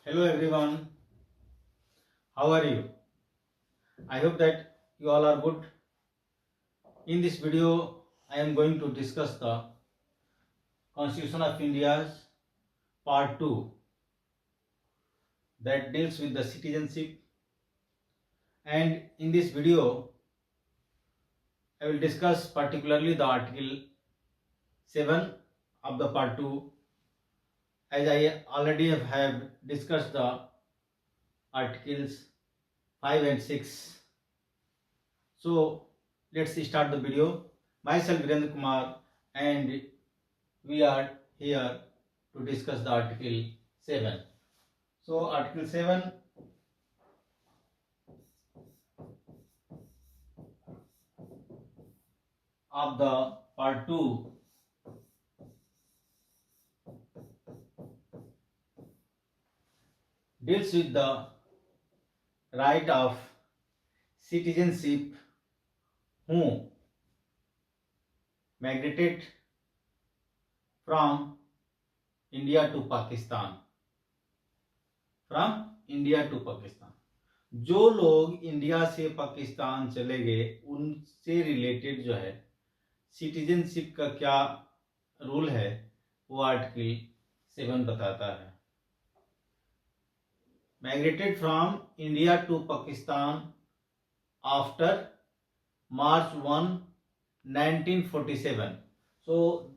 Hello everyone, how are you? I hope that you all are good. In this video, I am going to discuss the Constitution of India's Part 2 that deals with the citizenship, and in this video, I will discuss particularly the Article 7 of the Part 2 as I already have discussed the Articles 5 and 6. So let's start the video. Myself Virendra Kumar, and we are here to discuss the Article 7. So Article 7 of the Part 2 deals with the right of citizenship who migrated from India to Pakistan. From India to Pakistan, जो लोग India से पाकिस्तान चले गए उनसे related जो है citizenship का क्या रूल है वो आर्टिकल 7 बताता है. Migrated from India to Pakistan after March 1, 1947. So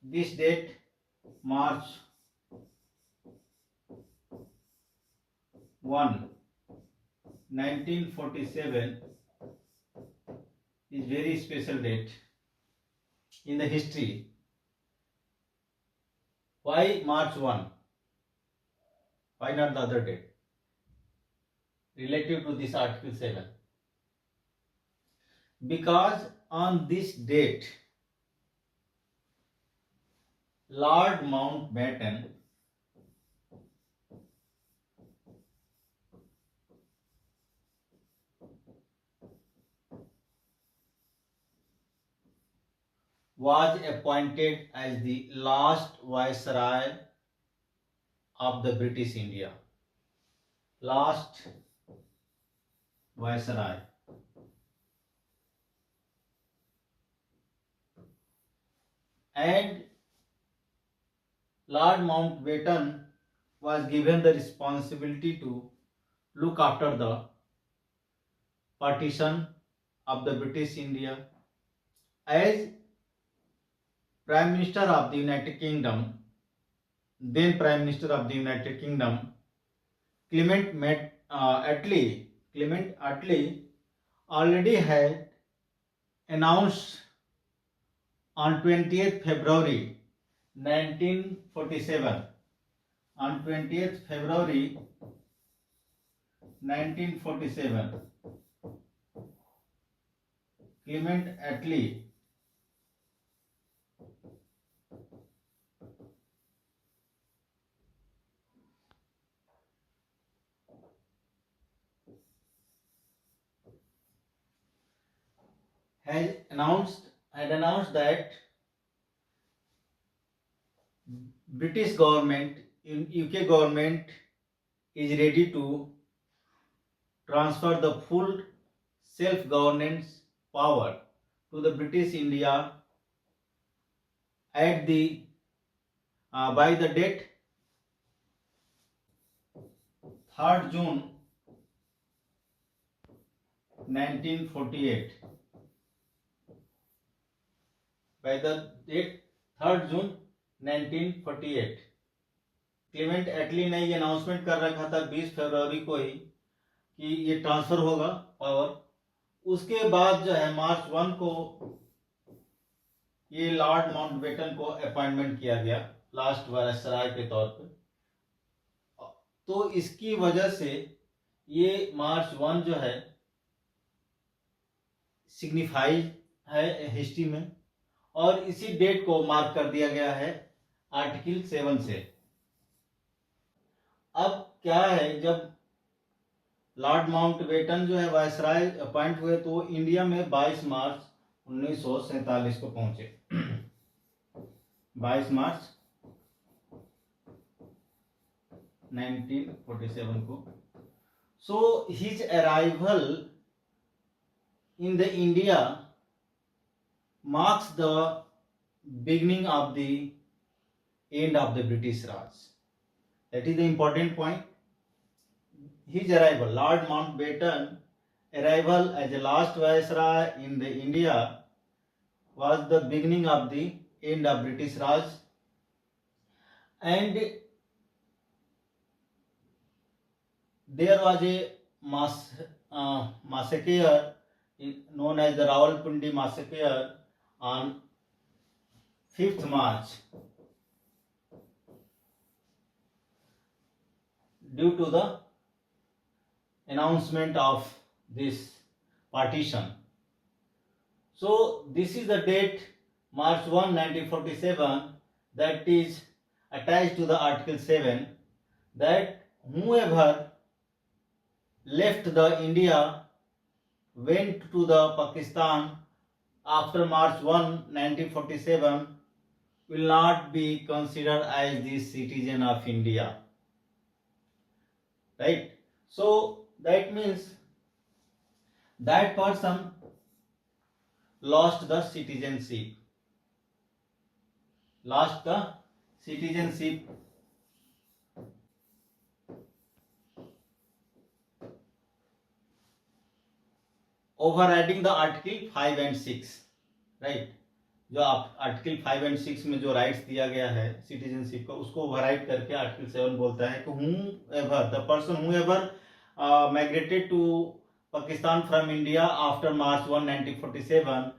this date, March 1, 1947 is very special date in the history. Why March 1? Why not the other date relative to this Article 7? Because on this date, Lord Mountbatten was appointed as the last Viceroy of the British India. Last Viceroy. And Lord Mountbatten was given the responsibility to look after the partition of the British India. As Prime Minister of the United Kingdom, then Prime Minister of the United Kingdom, Clement Attlee already had announced on 20th February 1947. On 20th February 1947, Clement Attlee had announced that British government, UK government is ready to transfer the full self-governance power to the British India at the by the date 3rd June 1948. By the date 3rd June 1948. Clement एटली ने ये announcement कर रखा था 20 फरवरी को ही कि ये transfer होगा power. उसके बाद जो है मार्च 1 को ये लॉर्ड माउंटबेटन को अपॉइंटमेंट किया गया लास्ट वायसराय के तौर पे. तो इसकी वजह से ये मार्च 1 जो है सिग्निफाई है हिस्ट्री में, और इसी डेट को मार्क कर दिया गया है आर्टिकल 7 से. अब क्या है, जब लॉर्ड माउंटबेटन जो है वायसराय अपॉइंट हुए तो इंडिया में 22 मार्च 1947 को पहुंचे. 22 मार्च 1947 को. So his arrival in the India marks the beginning of the end of the British Raj. That is the important point. His arrival, Lord Mountbatten arrival as a last viceroy in the India was the beginning of the end of British Raj, and there was a massacre known as the Rawalpindi massacre on 5th March due to the announcement of this partition. So this is the date, March 1, 1947, that is attached to the Article 7, that whoever left the India, went to the Pakistan after March 1, 1947 will not be considered as the citizen of India. Right? So that means that person lost the citizenship. Overriding the Article 5 and 6, right. जो आप article 5 and 6 में जो rights दिया गया है citizenship का, उसको override करके आर्टिकल 7 बोलता है कि the person whoever migrated to Pakistan from India after March 1, 1947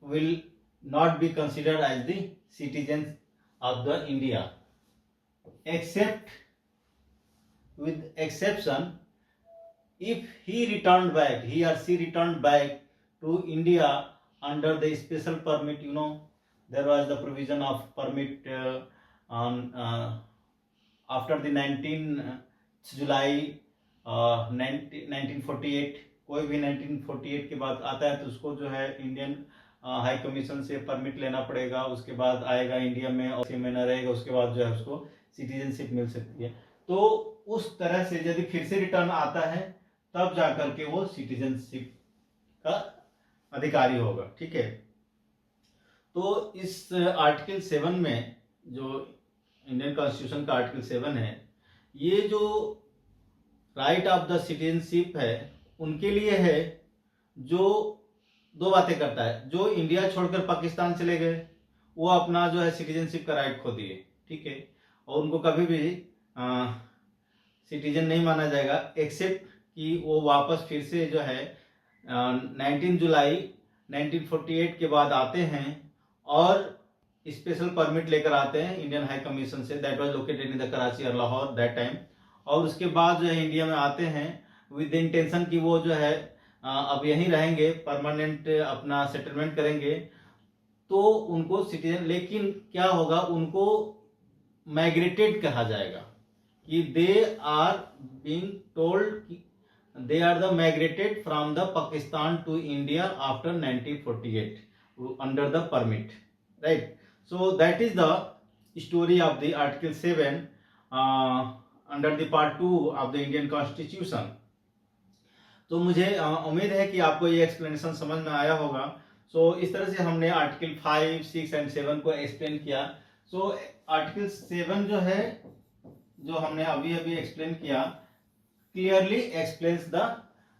will not be considered as the citizen of the India, except with exception if he returned back, he or she returned back to India under the special permit. You know, there was the provision of permit after the 19 जुलाई 1948. कोई भी 1948 के बाद आता है तो उसको जो है इंडियन हाई कमीशन से परमिट लेना पड़ेगा, उसके बाद आएगा इंडिया में और 6 महीना रहेगा, उसके बाद जो है उसको सिटीजनशिप मिल सकती है. तो उस तरह से यदि फिर से रिटर्न आता है तब जाकर के वो सिटीजनशिप का अधिकारी होगा. ठीक है. तो इस आर्टिकल 7 में जो इंडियन कॉन्स्टिट्यूशन का आर्टिकल 7 है, ये जो राइट ऑफ द सिटीजनशिप है उनके लिए है जो दो बातें करता है. जो इंडिया छोड़कर पाकिस्तान चले गए वो अपना जो है सिटीजनशिप का राइट खो दिए. ठीक है. और उनको कभी भी सिटीजन नहीं माना जाएगा, एक्सेप्ट कि वो वापस फिर से जो है 19 जुलाई 1948 के बाद आते हैं और स्पेशल परमिट लेकर आते हैं इंडियन हाई कमीशन से, that was located in the Karachi और लाहौर दैट टाइम. और उसके बाद जो है इंडिया में आते हैं विद इंटेंशन कि वो जो है अब यहीं रहेंगे, परमानेंट अपना सेटलमेंट करेंगे, तो उनको सिटीजन. लेकिन क्या होगा, उनको माइग्रेटेड कहा जाएगा कि they are being told they are the migrated from the Pakistan to India after 1948 under the permit. Right. So that is the story of the Article 7 under the Part 2 of the Indian Constitution. तो मुझे उम्मीद है कि आपको ये explanation समझ में आया होगा. सो इस तरह से हमने आर्टिकल 5, 6 एंड 7 को एक्सप्लेन किया. सो आर्टिकल 7 जो है, जो हमने अभी अभी एक्सप्लेन किया, clearly explains the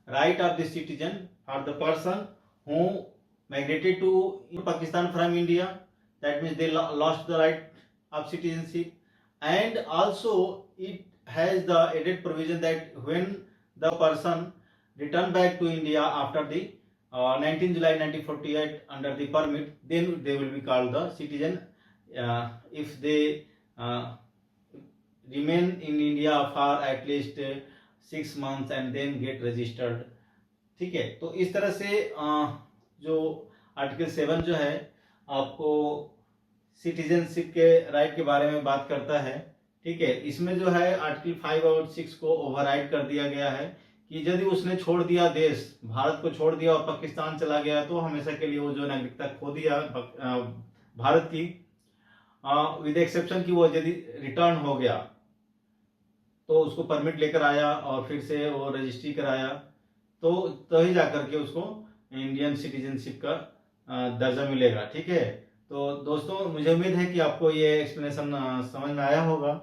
right of the citizen और the person who migrated to Pakistan from India. That means they lost the right of citizenship, and also it has the added provision that when the person return back to India after the 19 July 1948 under the permit, then they will be called the citizen. If they remain in India for at least 6 months and then get registered. ठीक है. तो इस तरह से जो article 7 जो है आपको सिटीजनशिप के राइट के बारे में बात करता है. ठीक है. इसमें जो है आर्टिकल 5 और 6 को ओवरराइड कर दिया गया है कि यदि उसने छोड़ दिया देश, भारत को छोड़ दिया और पाकिस्तान चला गया, तो हमेशा के लिए वो जो नागरिकता खो दिया भारत की, विद एक्सेप्शन कि वो यदि रिटर्न हो गया तो उसको परमिट लेकर आया और फिर से वो रजिस्ट्री कराया, तो ही जाकर के उसको इंडियन सिटीजनशिप का दर्जा मिलेगा। ठीक है, तो दोस्तों मुझे उम्मीद है कि आपको ये एक्सप्लेनेशन समझ में आया होगा।